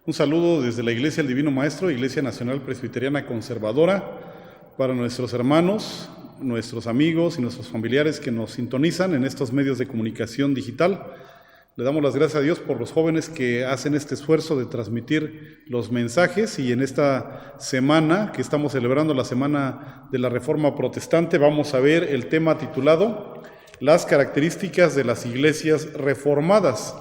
Un saludo desde la Iglesia del Divino Maestro, Iglesia Nacional Presbiteriana Conservadora, para nuestros hermanos, nuestros amigos y nuestros familiares que nos sintonizan en estos medios de comunicación digital. Le damos las gracias a Dios por los jóvenes que hacen este esfuerzo de transmitir los mensajes, y en esta semana que estamos celebrando la Semana de la Reforma Protestante vamos a ver el tema titulado Las características de las iglesias reformadas.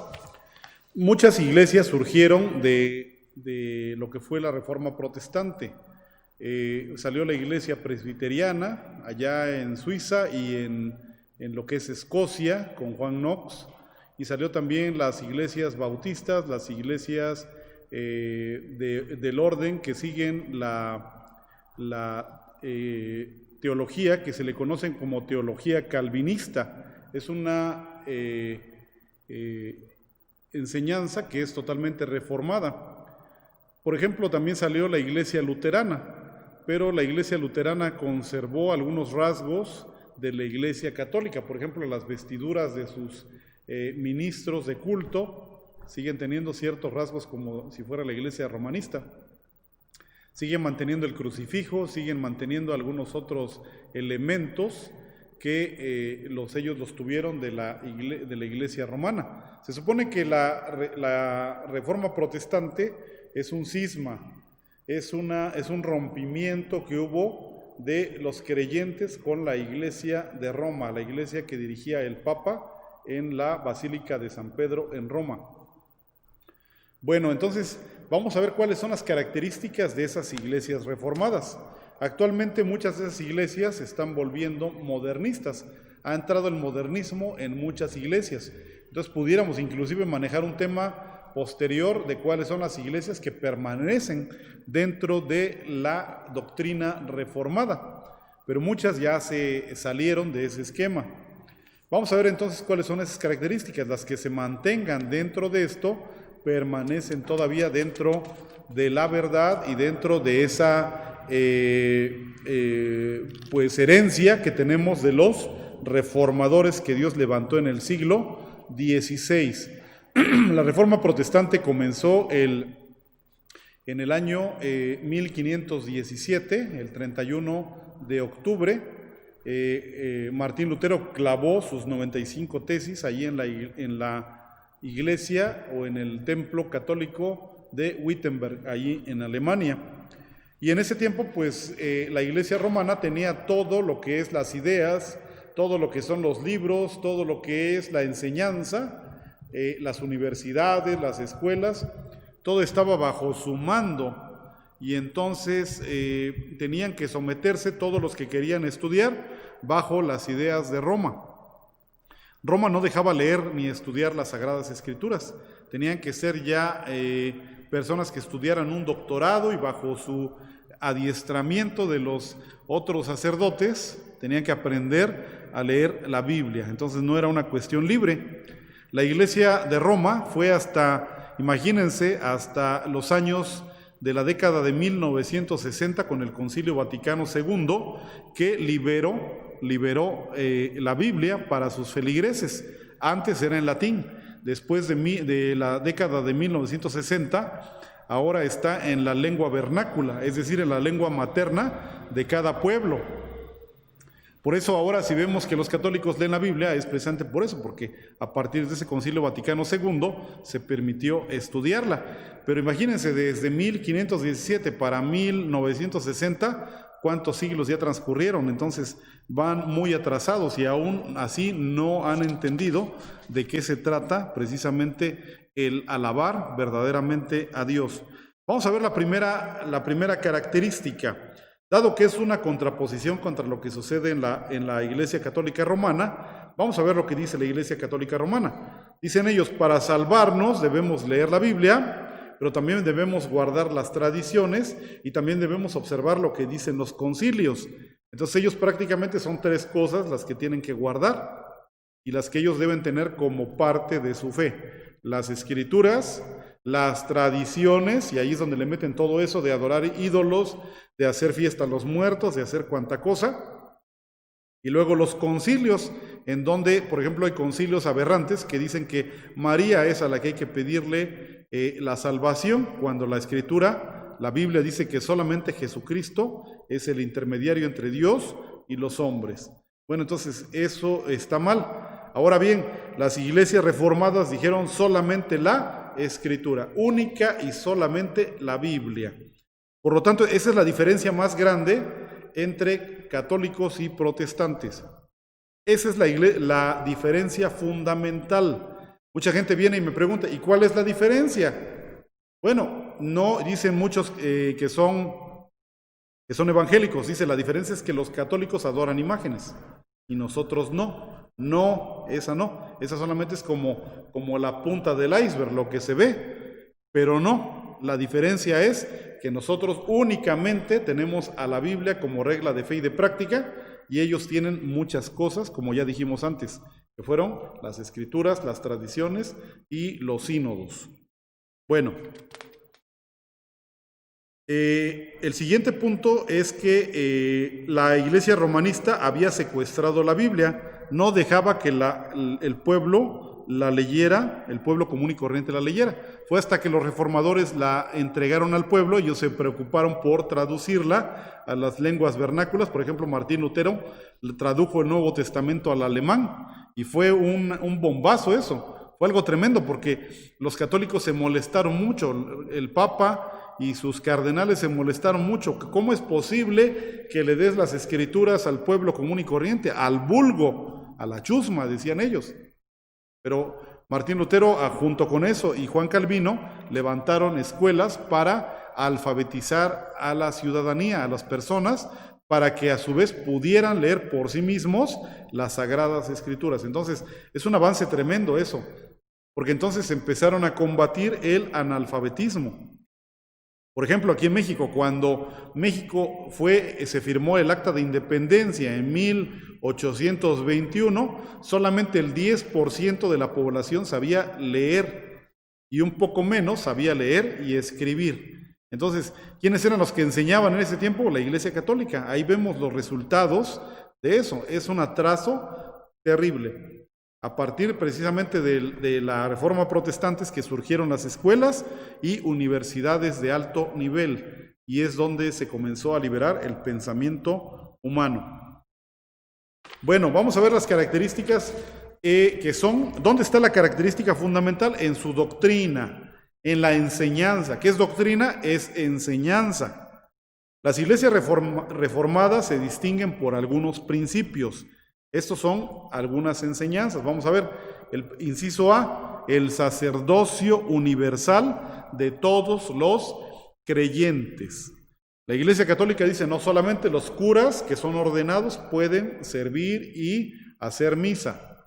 Muchas iglesias surgieron de lo que fue la Reforma Protestante. Salió la iglesia presbiteriana allá en Suiza y en lo que es Escocia con Juan Knox, y salió también las iglesias bautistas, las iglesias del orden que siguen la teología que se le conocen como teología calvinista. Es una enseñanza que es totalmente reformada. Por ejemplo, también salió la iglesia luterana, pero la iglesia luterana conservó algunos rasgos de la iglesia católica. Por ejemplo, las vestiduras de sus ministros de culto siguen teniendo ciertos rasgos como si fuera la iglesia romanista. Siguen manteniendo el crucifijo, siguen manteniendo algunos otros elementos que ellos los tuvieron de la iglesia romana. Se supone que la Reforma Protestante es un cisma, es un rompimiento que hubo de los creyentes con la iglesia de Roma, la iglesia que dirigía el Papa en la Basílica de San Pedro en Roma. Bueno, entonces vamos a ver cuáles son las características de esas iglesias reformadas. Actualmente muchas de esas iglesias se están volviendo modernistas. Ha entrado el modernismo en muchas iglesias. Entonces pudiéramos inclusive manejar un tema posterior de cuáles son las iglesias que permanecen dentro de la doctrina reformada. Pero muchas ya se salieron de ese esquema. Vamos a ver entonces cuáles son esas características. Las que se mantengan dentro de esto permanecen todavía dentro de la verdad y dentro de esa pues herencia que tenemos de los reformadores que Dios levantó en el siglo XVI. La Reforma Protestante comenzó en el año 1517, el 31 de octubre. Martín Lutero clavó sus 95 tesis allí en la iglesia o en el templo católico de Wittenberg, allí en Alemania. Y en ese tiempo, pues, la iglesia romana tenía todo lo que es las ideas, todo lo que son los libros, todo lo que es la enseñanza, las universidades, las escuelas, todo estaba bajo su mando. Y entonces tenían que someterse todos los que querían estudiar bajo las ideas de Roma. Roma no dejaba leer ni estudiar las Sagradas Escrituras. Tenían que ser ya personas que estudiaran un doctorado, y bajo su adiestramiento de los otros sacerdotes tenían que aprender a leer la Biblia. Entonces no era una cuestión libre. La iglesia de Roma fue hasta, imagínense, hasta los años de la década de 1960 con el Concilio Vaticano II, que liberó la Biblia para sus feligreses. Antes era en latín. Después de la década de 1960, ahora está en la lengua vernácula, es decir, en la lengua materna de cada pueblo. Por eso ahora, si vemos que los católicos leen la Biblia, es precisamente por eso, porque a partir de ese Concilio Vaticano II se permitió estudiarla. Pero imagínense, desde 1517 para 1960, ¿cuántos siglos ya transcurrieron? Entonces van muy atrasados, y aún así no han entendido de qué se trata precisamente el alabar verdaderamente a Dios. Vamos a ver la primera característica. Dado que es una contraposición contra lo que sucede en la Iglesia Católica Romana, vamos a ver lo que dice la Iglesia Católica Romana. Dicen ellos: para salvarnos debemos leer la Biblia, pero también debemos guardar las tradiciones y también debemos observar lo que dicen los concilios. Entonces ellos prácticamente son tres cosas las que tienen que guardar y las que ellos deben tener como parte de su fe: las escrituras, las tradiciones, y ahí es donde le meten todo eso de adorar ídolos, de hacer fiesta a los muertos, de hacer cuanta cosa, y luego los concilios, en donde, por ejemplo, hay concilios aberrantes que dicen que María es a la que hay que pedirle la salvación, cuando la Escritura, la Biblia dice que solamente Jesucristo es el intermediario entre Dios y los hombres. Bueno, entonces eso está mal. Ahora bien, las iglesias reformadas dijeron solamente la Escritura, única y solamente la Biblia. Por lo tanto, esa es la diferencia más grande entre católicos y protestantes. Esa es la diferencia fundamental. Mucha gente viene y me pregunta, ¿y cuál es la diferencia? Bueno, no dicen muchos que son evangélicos. Dice, la diferencia es que los católicos adoran imágenes y nosotros no. No, esa no. Esa solamente es como la punta del iceberg, lo que se ve. Pero no, la diferencia es que nosotros únicamente tenemos a la Biblia como regla de fe y de práctica, y ellos tienen muchas cosas, como ya dijimos antes, que fueron las Escrituras, las tradiciones y los sínodos. Bueno, el siguiente punto es que la iglesia romanista había secuestrado la Biblia, no dejaba que el pueblo la leyera, el pueblo común y corriente la leyera. Fue hasta que los reformadores la entregaron al pueblo, ellos se preocuparon por traducirla a las lenguas vernáculas. Por ejemplo, Martín Lutero tradujo el Nuevo Testamento al alemán y fue un bombazo eso. Fue algo tremendo porque los católicos se molestaron mucho, el Papa y sus cardenales se molestaron mucho. ¿Cómo es posible que le des las Escrituras al pueblo común y corriente, al vulgo, a la chusma, decían ellos? Pero Martín Lutero, junto con eso, y Juan Calvino, levantaron escuelas para alfabetizar a la ciudadanía, a las personas, para que a su vez pudieran leer por sí mismos las Sagradas Escrituras. Entonces, es un avance tremendo eso, porque entonces empezaron a combatir el analfabetismo. Por ejemplo, aquí en México, cuando México se firmó el Acta de Independencia en 1821, solamente el 10% de la población sabía leer y un poco menos sabía leer y escribir. Entonces, ¿quiénes eran los que enseñaban en ese tiempo? La Iglesia Católica. Ahí vemos los resultados de eso. Es un atraso terrible. A partir precisamente de la Reforma Protestante es que surgieron las escuelas y universidades de alto nivel, y es donde se comenzó a liberar el pensamiento humano. Bueno, vamos a ver las características que son. ¿Dónde está la característica fundamental? En su doctrina, en la enseñanza. ¿Qué es doctrina? Es enseñanza. Las iglesias reformadas se distinguen por algunos principios. Estos son algunas enseñanzas. Vamos a ver, el inciso A, el sacerdocio universal de todos los creyentes. La Iglesia Católica dice, no solamente los curas que son ordenados pueden servir y hacer misa,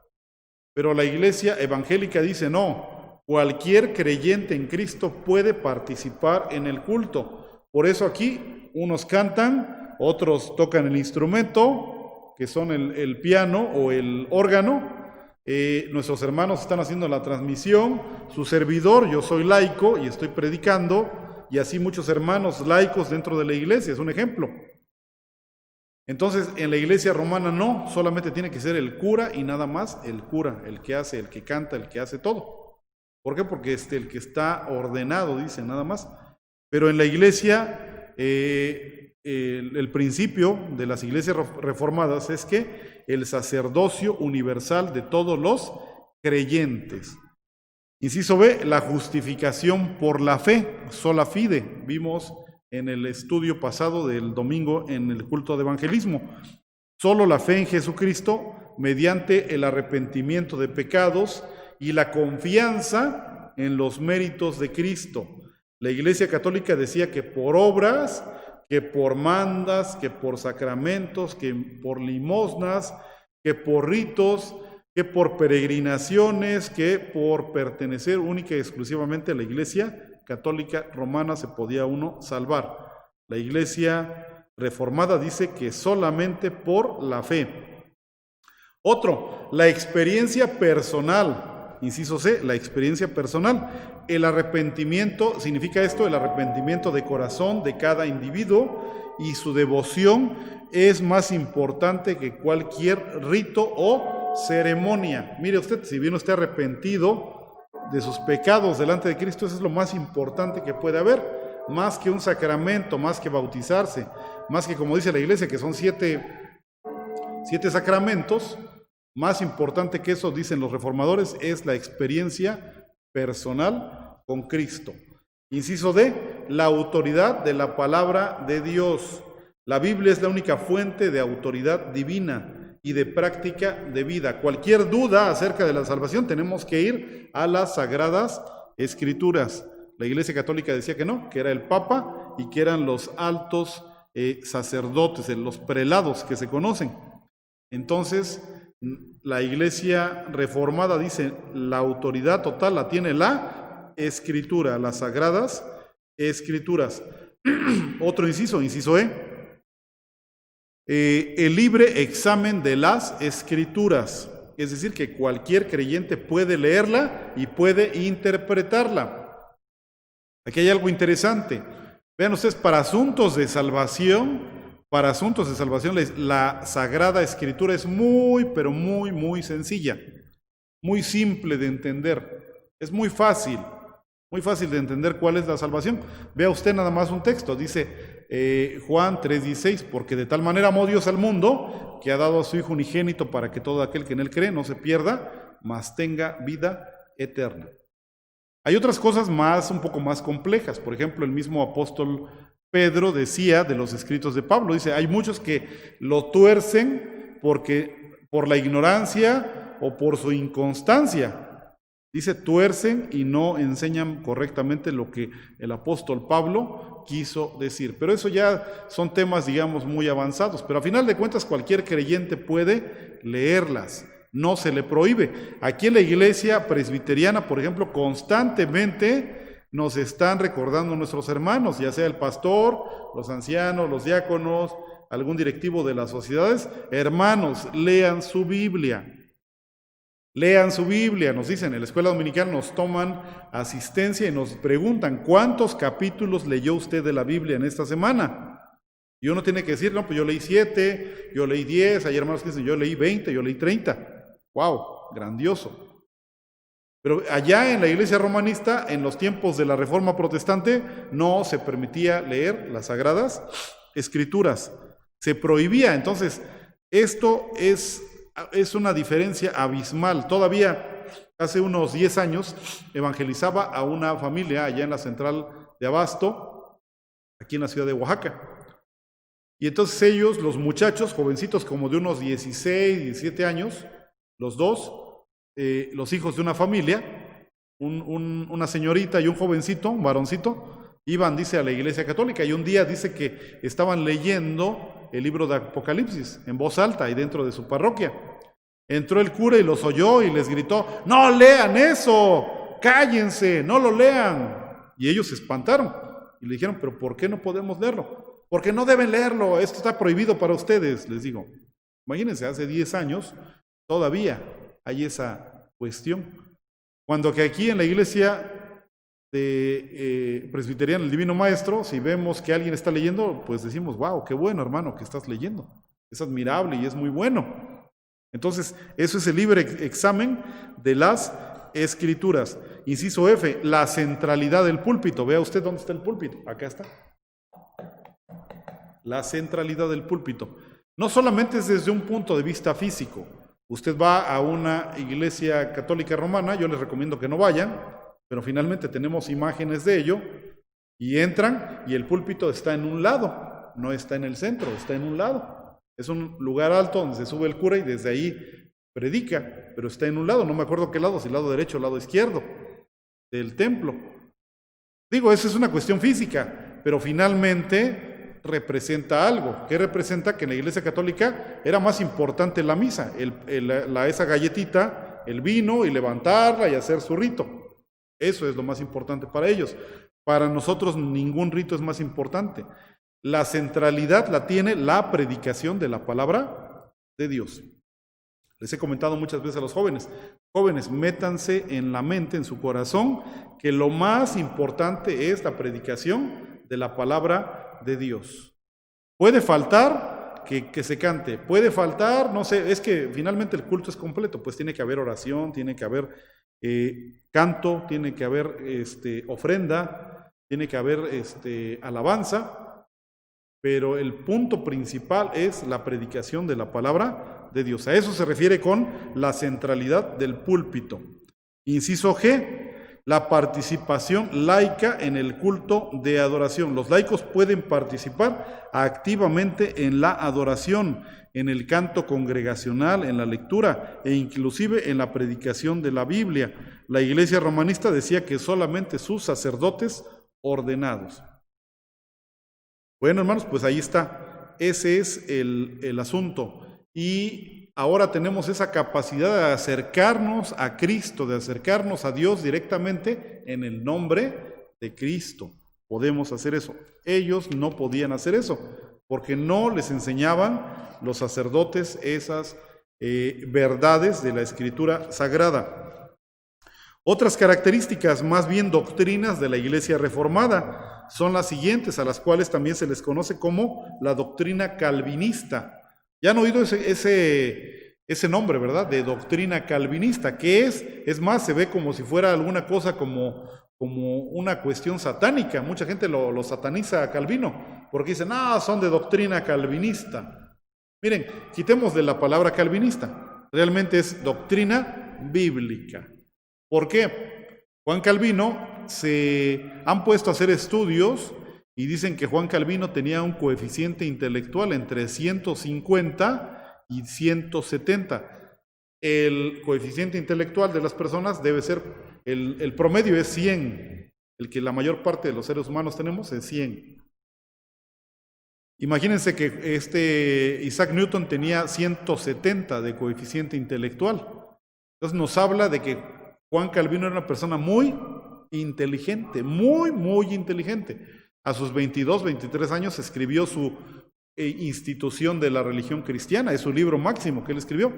pero la Iglesia evangélica dice, no, cualquier creyente en Cristo puede participar en el culto. Por eso aquí unos cantan, otros tocan el instrumento, que son el piano o el órgano. Nuestros hermanos están haciendo la transmisión, su servidor, yo soy laico y estoy predicando, y así muchos hermanos laicos dentro de la iglesia, es un ejemplo. Entonces, en la iglesia romana no, solamente tiene que ser el cura y nada más el cura, el que hace, el que canta, el que hace todo. ¿Por qué? Porque el que está ordenado, dice, nada más. Pero en la iglesia, el principio de las iglesias reformadas es que el sacerdocio universal de todos los creyentes. Inciso B, la justificación por la fe, sola fide. Vimos en el estudio pasado del domingo en el culto de evangelismo. Solo la fe en Jesucristo mediante el arrepentimiento de pecados y la confianza en los méritos de Cristo. La Iglesia Católica decía que por obras, que por mandas, que por sacramentos, que por limosnas, que por ritos, que por peregrinaciones, que por pertenecer única y exclusivamente a la Iglesia Católica Romana se podía uno salvar. La Iglesia Reformada dice que solamente por la fe. Otro, la experiencia personal. Inciso C, la experiencia personal. El arrepentimiento, significa esto, el arrepentimiento de corazón de cada individuo, y su devoción es más importante que cualquier rito o ceremonia. Mire usted, si viene usted arrepentido de sus pecados delante de Cristo, eso es lo más importante que puede haber, más que un sacramento, más que bautizarse, más que, como dice la iglesia, que son siete sacramentos. Más importante que eso, dicen los reformadores, es la experiencia personal con Cristo. Inciso D, la autoridad de la palabra de Dios. La Biblia es la única fuente de autoridad divina y de práctica de vida. Cualquier duda acerca de la salvación tenemos que ir a las Sagradas Escrituras. La Iglesia Católica decía que no, que era el Papa y que eran los altos sacerdotes, los prelados que se conocen. Entonces, la Iglesia Reformada dice, la autoridad total la tiene la Escritura, las Sagradas Escrituras. Otro inciso, inciso E, el libre examen de las Escrituras, es decir, que cualquier creyente puede leerla y puede interpretarla. Aquí hay algo interesante. Vean ustedes, para asuntos de salvación, la Sagrada Escritura es muy, pero muy, muy sencilla, muy simple de entender. Es muy fácil de entender cuál es la salvación. Vea usted nada más un texto, dice Juan 3:16, porque de tal manera amó Dios al mundo, que ha dado a su Hijo unigénito para que todo aquel que en él cree no se pierda, mas tenga vida eterna. Hay otras cosas un poco más complejas. Por ejemplo, el mismo apóstol Pedro decía de los escritos de Pablo, dice, hay muchos que lo tuercen por la ignorancia o por su inconstancia. Dice, tuercen y no enseñan correctamente lo que el apóstol Pablo quiso decir. Pero eso ya son temas, digamos, muy avanzados. Pero a final de cuentas, cualquier creyente puede leerlas. No se le prohíbe. Aquí en la iglesia presbiteriana, por ejemplo, constantemente nos están recordando nuestros hermanos, ya sea el pastor, los ancianos, los diáconos, algún directivo de las sociedades. Hermanos, lean su Biblia. Lean su Biblia, nos dicen, en la escuela dominical nos toman asistencia y nos preguntan, ¿cuántos capítulos leyó usted de la Biblia en esta semana? Y uno tiene que decir, no, pues yo leí 7, yo leí 10, hay hermanos que dicen, yo leí 20, yo leí 30. ¡Wow! Grandioso. Pero allá en la iglesia romanista, en los tiempos de la Reforma Protestante, no se permitía leer las Sagradas Escrituras. Se prohibía. Entonces, esto es una diferencia abismal. Todavía, hace unos 10 años, evangelizaba a una familia allá en la central de Abasto, aquí en la ciudad de Oaxaca. Y entonces ellos, los muchachos, jovencitos como de unos 16, 17 años, los dos, los hijos de una familia, una señorita y un jovencito, un varoncito, iban, dice, a la iglesia católica, y un día dice que estaban leyendo el libro de Apocalipsis en voz alta y dentro de su parroquia. Entró el cura y los oyó y les gritó, ¡no lean eso! ¡Cállense! ¡No lo lean! Y ellos se espantaron y le dijeron, ¿pero por qué no podemos leerlo? Porque no deben leerlo, esto está prohibido para ustedes, les digo. Imagínense, hace 10 años todavía hay esa cuestión. Cuando que aquí en la iglesia presbiteriana, el Divino Maestro, si vemos que alguien está leyendo, pues decimos, wow, qué bueno, hermano, que estás leyendo. Es admirable y es muy bueno. Entonces, eso es el libre examen de las Escrituras. Inciso F, la centralidad del púlpito. Vea usted dónde está el púlpito. Acá está. La centralidad del púlpito. No solamente es desde un punto de vista físico. Usted va a una iglesia católica romana, yo les recomiendo que no vayan, pero finalmente tenemos imágenes de ello, y entran y el púlpito está en un lado, no está en el centro, está en un lado. Es un lugar alto donde se sube el cura y desde ahí predica, pero está en un lado, no me acuerdo qué lado, si el lado derecho o el lado izquierdo del templo. Digo, esa es una cuestión física, pero finalmente representa algo. ¿Qué representa? Que en la iglesia católica era más importante la misa, esa galletita, el vino y levantarla y hacer su rito. Eso es lo más importante para ellos. Para nosotros ningún rito es más importante. La centralidad la tiene la predicación de la palabra de Dios. Les he comentado muchas veces a los jóvenes, métanse en la mente, en su corazón, que lo más importante es la predicación de la palabra de Dios. Puede faltar que se cante. Puede faltar, no sé, es que finalmente el culto es completo, pues tiene que haber oración, tiene que haber canto, tiene que haber ofrenda, tiene que haber alabanza, pero el punto principal es la predicación de la palabra de Dios. A eso se refiere con la centralidad del púlpito. Inciso G, la participación laica en el culto de adoración. Los laicos pueden participar activamente en la adoración, en el canto congregacional, en la lectura e inclusive en la predicación de la Biblia. La Iglesia romanista decía que solamente sus sacerdotes ordenados. Bueno, hermanos, pues ahí está. Ese es el asunto. Y ahora tenemos esa capacidad de acercarnos a Cristo, de acercarnos a Dios directamente en el nombre de Cristo. Podemos hacer eso. Ellos no podían hacer eso, porque no les enseñaban los sacerdotes esas verdades de la Escritura Sagrada. Otras características, más bien doctrinas de la Iglesia Reformada, son las siguientes, a las cuales también se les conoce como la doctrina calvinista. Ya han oído ese nombre, ¿verdad? De doctrina calvinista. ¿Qué es? Es más, se ve como si fuera alguna cosa como una cuestión satánica. Mucha gente lo sataniza a Calvino, porque dicen, son de doctrina calvinista. Miren, quitemos de la palabra calvinista. Realmente es doctrina bíblica. ¿Por qué? Juan Calvino se han puesto a hacer estudios y dicen que Juan Calvino tenía un coeficiente intelectual entre 150 y 170. El coeficiente intelectual de las personas debe ser, el promedio es 100. El que la mayor parte de los seres humanos tenemos es 100. Imagínense que Isaac Newton tenía 170 de coeficiente intelectual. Entonces nos habla de que Juan Calvino era una persona muy inteligente, muy, muy inteligente. A sus 22, 23 años escribió su Institución de la Religión Cristiana, es su libro máximo que él escribió.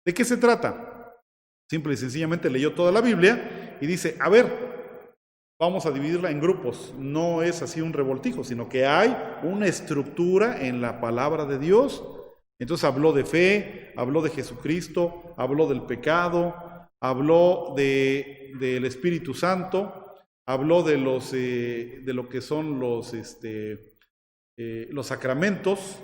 ¿De qué se trata? Simple y sencillamente leyó toda la Biblia y dice, a ver, vamos a dividirla en grupos. No es así un revoltijo, sino que hay una estructura en la palabra de Dios. Entonces habló de fe, habló de Jesucristo, habló del pecado, habló del Espíritu Santo, habló de lo que son los sacramentos,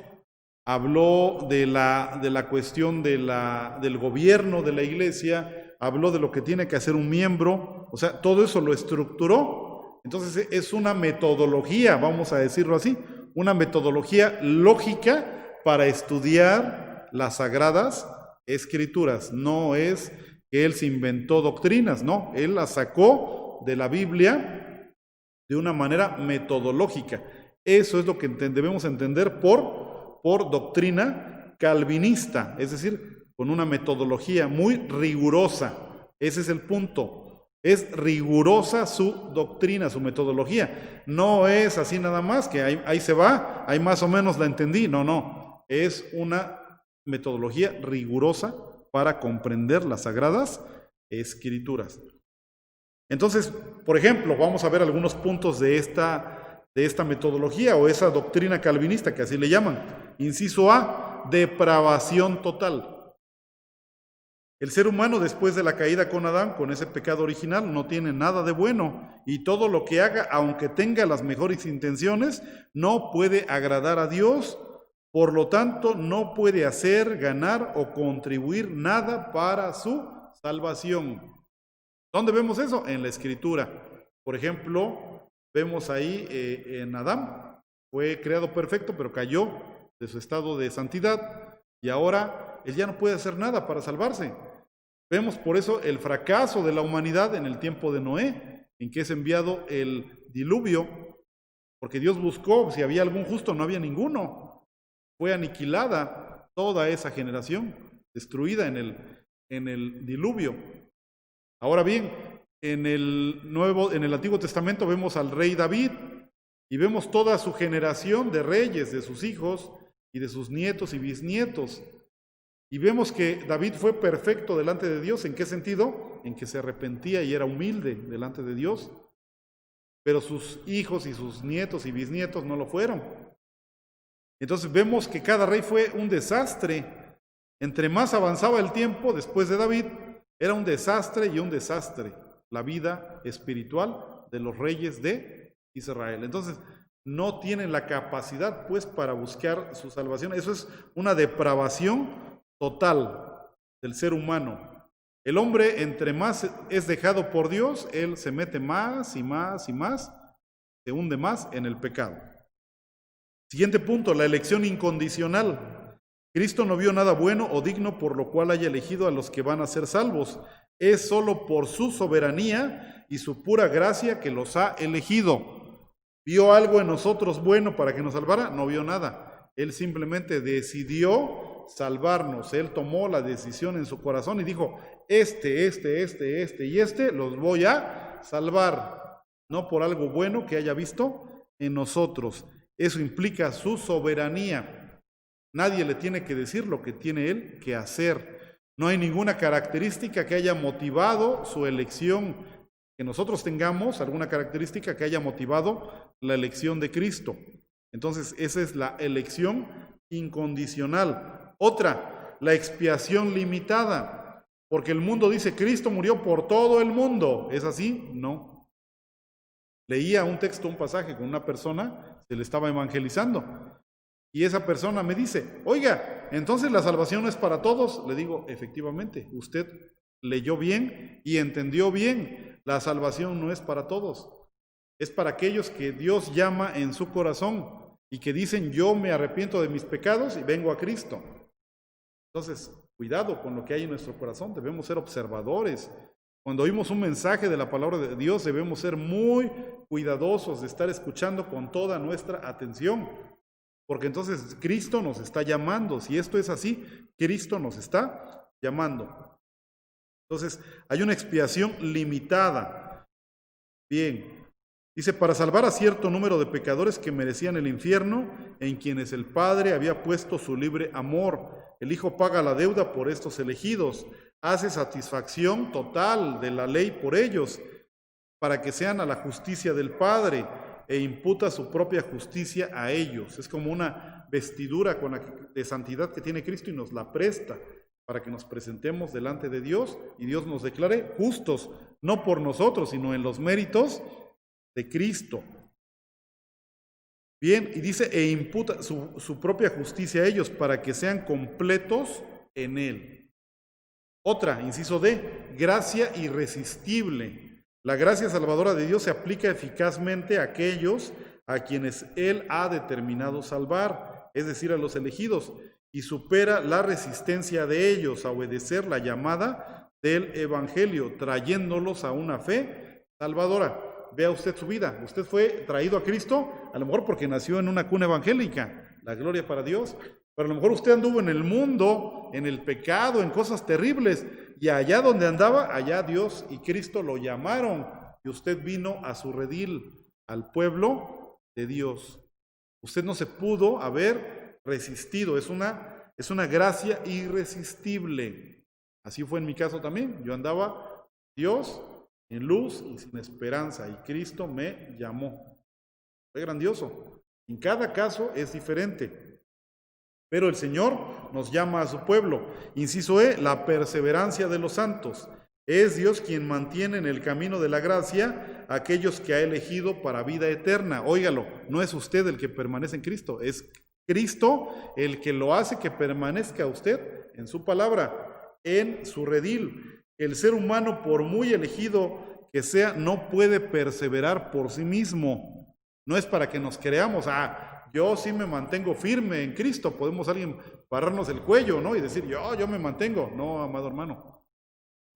habló de la cuestión del gobierno de la iglesia, habló de lo que tiene que hacer un miembro, o sea, todo eso lo estructuró. Entonces es una metodología, vamos a decirlo así, una metodología lógica para estudiar las Sagradas Escrituras. No es que él se inventó doctrinas, no, él las sacó de la Biblia de una manera metodológica. Eso es lo que debemos entender por doctrina calvinista, es decir, con una metodología muy rigurosa. Ese es el punto. Es rigurosa su doctrina, su metodología. No es así nada más, que ahí se va, ahí más o menos la entendí. No. Es una metodología rigurosa para comprender las Sagradas Escrituras. Entonces, por ejemplo, vamos a ver algunos puntos de esta metodología o esa doctrina calvinista, que así le llaman. Inciso A, depravación total. El ser humano, después de la caída con Adán, con ese pecado original, no tiene nada de bueno, y todo lo que haga, aunque tenga las mejores intenciones, no puede agradar a Dios. Por lo tanto, no puede hacer, ganar o contribuir nada para su salvación. ¿Dónde vemos eso? En la Escritura. Por ejemplo, vemos ahí en Adán, fue creado perfecto, pero cayó de su estado de santidad y ahora él ya no puede hacer nada para salvarse. Vemos por eso el fracaso de la humanidad en el tiempo de Noé, en que es enviado el diluvio, porque Dios buscó, si había algún justo, no había ninguno. Fue aniquilada toda esa generación, destruida en el diluvio. Ahora bien, en el Antiguo Testamento vemos al rey David y vemos toda su generación de reyes, de sus hijos y de sus nietos y bisnietos. Y vemos que David fue perfecto delante de Dios. ¿En qué sentido? En que se arrepentía y era humilde delante de Dios. Pero sus hijos y sus nietos y bisnietos no lo fueron. Entonces vemos que cada rey fue un desastre. Entre más avanzaba el tiempo después de David, era un desastre y un desastre la vida espiritual de los reyes de Israel. Entonces, no tienen la capacidad, pues, para buscar su salvación. Eso es una depravación total del ser humano. El hombre, entre más es dejado por Dios, él se mete más y más y más, se hunde más en el pecado. Siguiente punto, la elección incondicional. Cristo no vio nada bueno o digno por lo cual haya elegido a los que van a ser salvos. Es solo por su soberanía y su pura gracia que los ha elegido. ¿Vio algo en nosotros bueno para que nos salvara? No vio nada. Él simplemente decidió salvarnos. Él tomó la decisión en su corazón y dijo, este y este los voy a salvar. No por algo bueno que haya visto en nosotros. Eso implica su soberanía. Nadie le tiene que decir lo que tiene él que hacer. No hay ninguna característica que haya motivado su elección. Que nosotros tengamos alguna característica que haya motivado la elección de Cristo. Entonces, esa es la elección incondicional. Otra, la expiación limitada. Porque el mundo dice, Cristo murió por todo el mundo. ¿Es así? No. Leía un texto, un pasaje con una persona, se le estaba evangelizando. Y esa persona me dice, oiga, entonces la salvación no es para todos. Le digo, efectivamente, usted leyó bien y entendió bien. La salvación no es para todos. Es para aquellos que Dios llama en su corazón y que dicen, yo me arrepiento de mis pecados y vengo a Cristo. Entonces, cuidado con lo que hay en nuestro corazón. Debemos ser observadores. Cuando oímos un mensaje de la palabra de Dios, debemos ser muy cuidadosos de estar escuchando con toda nuestra atención. Porque entonces Cristo nos está llamando. Si esto es así, Cristo nos está llamando. Entonces, hay una expiación limitada. Bien, dice, para salvar a cierto número de pecadores que merecían el infierno, en quienes el Padre había puesto su libre amor. El Hijo paga la deuda por estos elegidos, hace satisfacción total de la ley por ellos, para que sean a la justicia del Padre, e imputa su propia justicia a ellos. Es como una vestidura de santidad que tiene Cristo y nos la presta para que nos presentemos delante de Dios y Dios nos declare justos, no por nosotros, sino en los méritos de Cristo. Bien, y dice, e imputa su propia justicia a ellos para que sean completos en Él. Otra, inciso D, gracia irresistible. La gracia salvadora de Dios se aplica eficazmente a aquellos a quienes Él ha determinado salvar, es decir, a los elegidos, y supera la resistencia de ellos a obedecer la llamada del Evangelio, trayéndolos a una fe salvadora. Vea usted su vida. Usted fue traído a Cristo, a lo mejor porque nació en una cuna evangélica, la gloria para Dios, pero a lo mejor usted anduvo en el mundo, en el pecado, en cosas terribles, y allá donde andaba, allá Dios y Cristo lo llamaron, y usted vino a su redil, al pueblo de Dios. Usted no se pudo haber resistido, es una gracia irresistible. Así fue en mi caso también. Yo andaba, Dios, en luz y sin esperanza, y Cristo me llamó. Fue grandioso. En cada caso es diferente. Pero el Señor nos llama a su pueblo. Inciso E, la perseverancia de los santos. Es Dios quien mantiene en el camino de la gracia a aquellos que ha elegido para vida eterna. Óigalo, no es usted el que permanece en Cristo, es Cristo el que lo hace que permanezca usted en su palabra, en su redil. El ser humano, por muy elegido que sea, no puede perseverar por sí mismo. No es para que nos creamos, yo sí me mantengo firme en Cristo. Podemos alguien pararnos el cuello, ¿no? Y decir, yo me mantengo. No, amado hermano.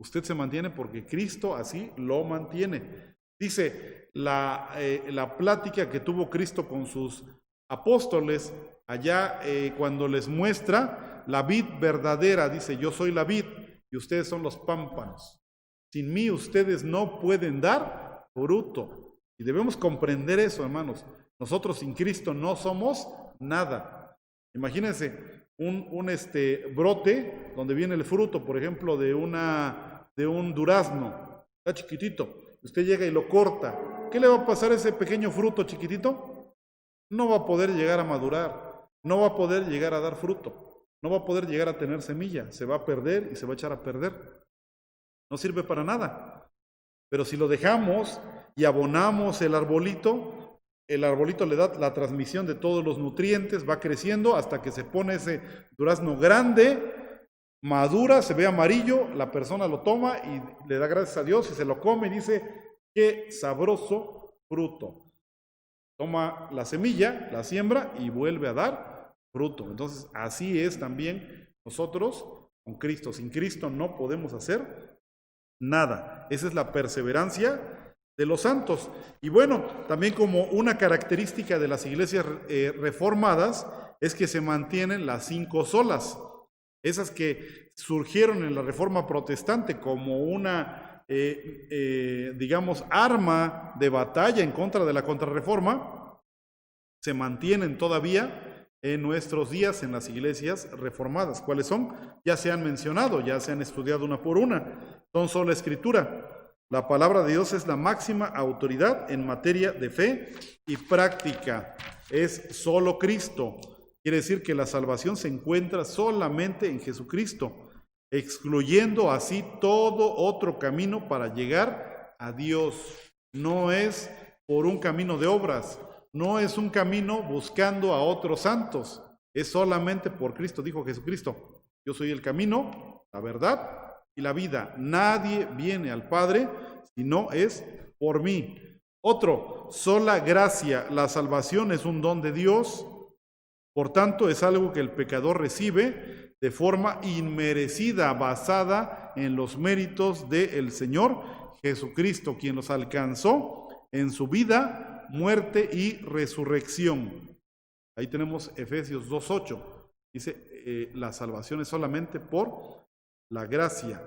Usted se mantiene porque Cristo así lo mantiene. Dice la plática que tuvo Cristo con sus apóstoles allá cuando les muestra la vid verdadera. Dice, yo soy la vid y ustedes son los pámpanos. Sin mí ustedes no pueden dar fruto. Y debemos comprender eso, hermanos. Nosotros sin Cristo no somos nada. Imagínense un brote donde viene el fruto, por ejemplo, de un durazno. Está chiquitito. Usted llega y lo corta. ¿Qué le va a pasar a ese pequeño fruto chiquitito? No va a poder llegar a madurar. no va a poder llegar a dar fruto, no va a poder llegar a tener semilla, se va a perder y se va a echar a perder. No sirve para nada. Pero si lo dejamos y abonamos el arbolito le da la transmisión de todos los nutrientes, va creciendo hasta que se pone ese durazno grande, madura, se ve amarillo, la persona lo toma y le da gracias a Dios y se lo come y dice, qué sabroso fruto. Toma la semilla, la siembra y vuelve a dar fruto. Entonces, así es también nosotros con Cristo. Sin Cristo no podemos hacer nada. Esa es la perseverancia de los santos. Y bueno, también como una característica de las iglesias reformadas es que se mantienen las 5 solas. Esas que surgieron en la Reforma Protestante como una, digamos, arma de batalla en contra de la Contrarreforma, se mantienen todavía en nuestros días en las iglesias reformadas. ¿Cuáles son? Ya se han mencionado, ya se han estudiado una por una. Son sola escritura. La palabra de Dios es la máxima autoridad en materia de fe y práctica. Es solo Cristo. Quiere decir que la salvación se encuentra solamente en Jesucristo, excluyendo así todo otro camino para llegar a Dios. No es por un camino de obras, no es un camino buscando a otros santos, es solamente por Cristo. Dijo Jesucristo, yo soy el camino, la verdad y la vida. Nadie viene al Padre si no es por mí. Otro, sola gracia. La salvación es un don de Dios, por tanto es algo que el pecador recibe de forma inmerecida, basada en los méritos del Señor Jesucristo, quien los alcanzó en su vida, muerte y resurrección. Ahí tenemos Efesios 2:8. Dice, la salvación es solamente por la gracia.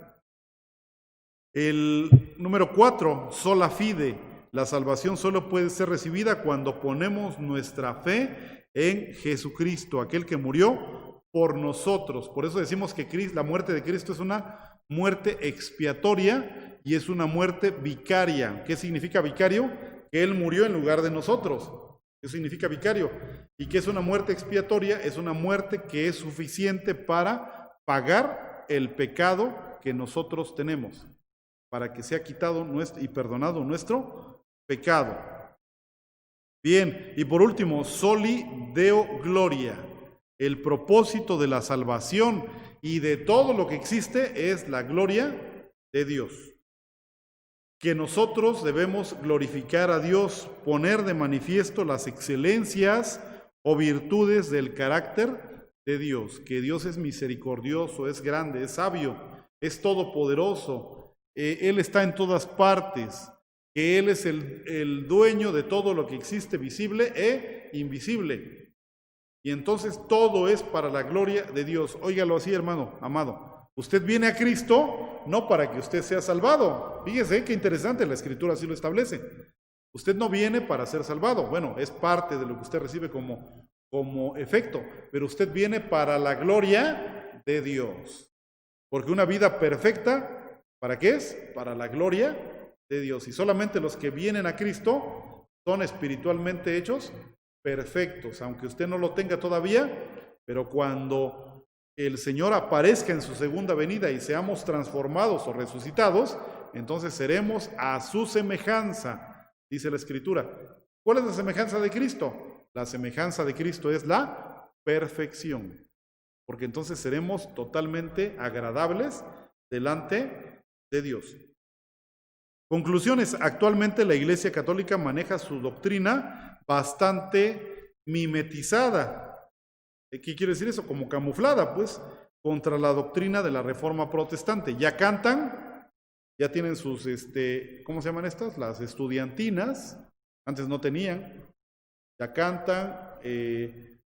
El número 4, sola fide. La salvación solo puede ser recibida cuando ponemos nuestra fe en Jesucristo, aquel que murió por nosotros. Por eso decimos que la muerte de Cristo es una muerte expiatoria y es una muerte vicaria. ¿Qué significa vicario? Que Él murió en lugar de nosotros. Eso significa vicario. ¿Y qué es una muerte expiatoria? Es una muerte que es suficiente para pagar el pecado que nosotros tenemos, para que sea quitado y perdonado nuestro pecado. Bien, y por último, soli deo gloria. El propósito de la salvación y de todo lo que existe es la gloria de Dios. Que nosotros debemos glorificar a Dios, poner de manifiesto las excelencias o virtudes del carácter de Dios. Que Dios es misericordioso, es grande, es sabio, es todopoderoso. Él está en todas partes, que Él es el dueño de todo lo que existe, visible e invisible. Y entonces todo es para la gloria de Dios. Óigalo así, hermano, amado. Usted viene a Cristo no para que usted sea salvado. Fíjese qué interesante, la Escritura así lo establece. Usted no viene para ser salvado. Bueno, es parte de lo que usted recibe como efecto, pero usted viene para la gloria de Dios. Porque una vida perfecta, ¿para qué es? Para la gloria de Dios. Y solamente los que vienen a Cristo son espiritualmente hechos perfectos, aunque usted no lo tenga todavía, pero cuando el Señor aparezca en su segunda venida y seamos transformados o resucitados, entonces seremos a su semejanza, dice la Escritura. ¿Cuál es la semejanza de Cristo? La semejanza de Cristo es la perfección, porque entonces seremos totalmente agradables delante de Dios. Conclusiones. Actualmente la Iglesia Católica maneja su doctrina bastante mimetizada. ¿Qué quiere decir eso? Como camuflada, pues, contra la doctrina de la Reforma Protestante. Ya cantan, ya tienen sus, ¿cómo se llaman estas? Las estudiantinas. Antes no tenían. Ya cantan,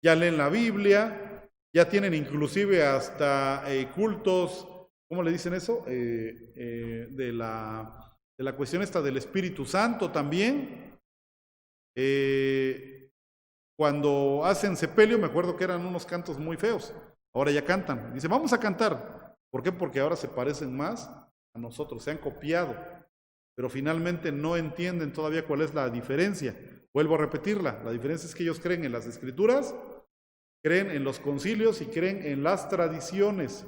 ya leen la Biblia, ya tienen inclusive hasta cultos, ¿cómo le dicen eso? De la cuestión esta del Espíritu Santo también. Cuando hacen sepelio, me acuerdo que eran unos cantos muy feos. Ahora ya cantan. Dice, vamos a cantar. ¿Por qué? Porque ahora se parecen más a nosotros, se han copiado. Pero finalmente no entienden todavía cuál es la diferencia. Vuelvo a repetirla. La diferencia es que ellos creen en las Escrituras creen en los concilios y creen en las tradiciones.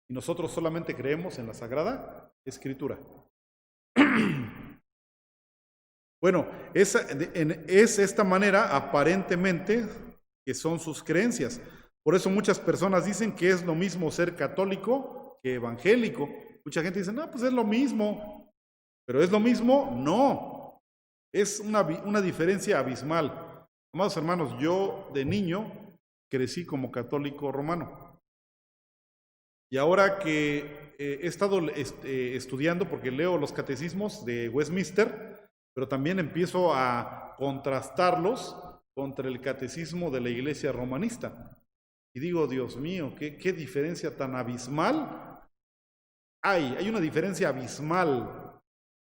Y nosotros solamente creemos en la Sagrada Escritura. Bueno, es esta manera aparentemente que son sus creencias. Por eso muchas personas dicen que es lo mismo ser católico que evangélico. Mucha gente dice, no, pues es lo mismo. ¿Pero es lo mismo? No. Es una diferencia abismal. Amados hermanos, yo de niño crecí como católico romano. Y ahora que he estado estudiando, porque leo los catecismos de Westminster, pero también empiezo a contrastarlos contra el catecismo de la Iglesia romanista. Y digo, Dios mío, qué diferencia tan abismal hay. Hay una diferencia abismal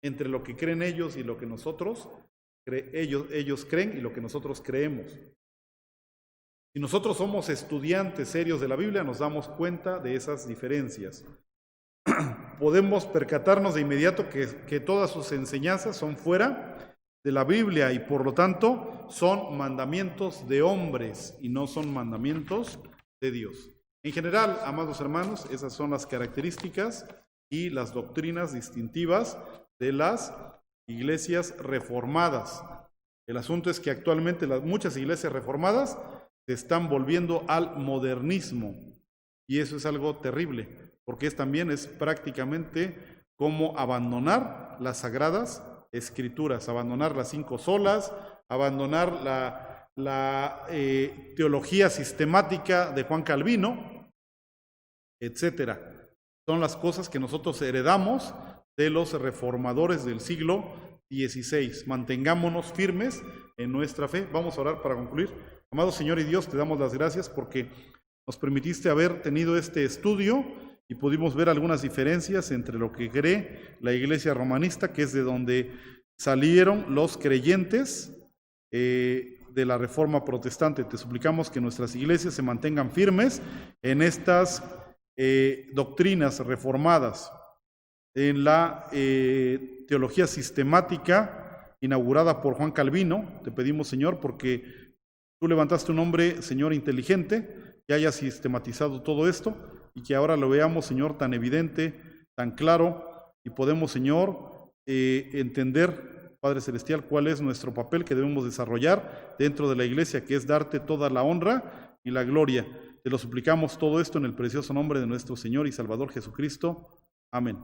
entre lo que creen ellos y lo que nosotros ellos creen y lo que nosotros creemos. Si nosotros somos estudiantes serios de la Biblia, nos damos cuenta de esas diferencias. Podemos percatarnos de inmediato que todas sus enseñanzas son fuera de la Biblia y por lo tanto son mandamientos de hombres y no son mandamientos de Dios. En general, amados hermanos, esas son las características y las doctrinas distintivas de las iglesias reformadas. El asunto es que actualmente muchas iglesias reformadas se están volviendo al modernismo y eso es algo terrible, porque también es prácticamente como abandonar las sagradas escrituras, abandonar las 5 solas, abandonar la teología sistemática de Juan Calvino, etcétera. Son las cosas que nosotros heredamos de los reformadores del siglo XVI. Mantengámonos firmes en nuestra fe. Vamos a orar para concluir. Amado Señor y Dios, te damos las gracias porque nos permitiste haber tenido este estudio y pudimos ver algunas diferencias entre lo que cree la Iglesia romanista, que es de donde salieron los creyentes de la Reforma Protestante. Te suplicamos que nuestras iglesias se mantengan firmes en estas doctrinas reformadas, en la teología sistemática inaugurada por Juan Calvino. Te pedimos, Señor, porque tú levantaste un hombre, Señor, inteligente, que haya sistematizado todo esto y que ahora lo veamos, Señor, tan evidente, tan claro, y podemos, Señor, entender, Padre Celestial, cuál es nuestro papel que debemos desarrollar dentro de la iglesia, que es darte toda la honra y la gloria. Te lo suplicamos todo esto en el precioso nombre de nuestro Señor y Salvador Jesucristo. Amén.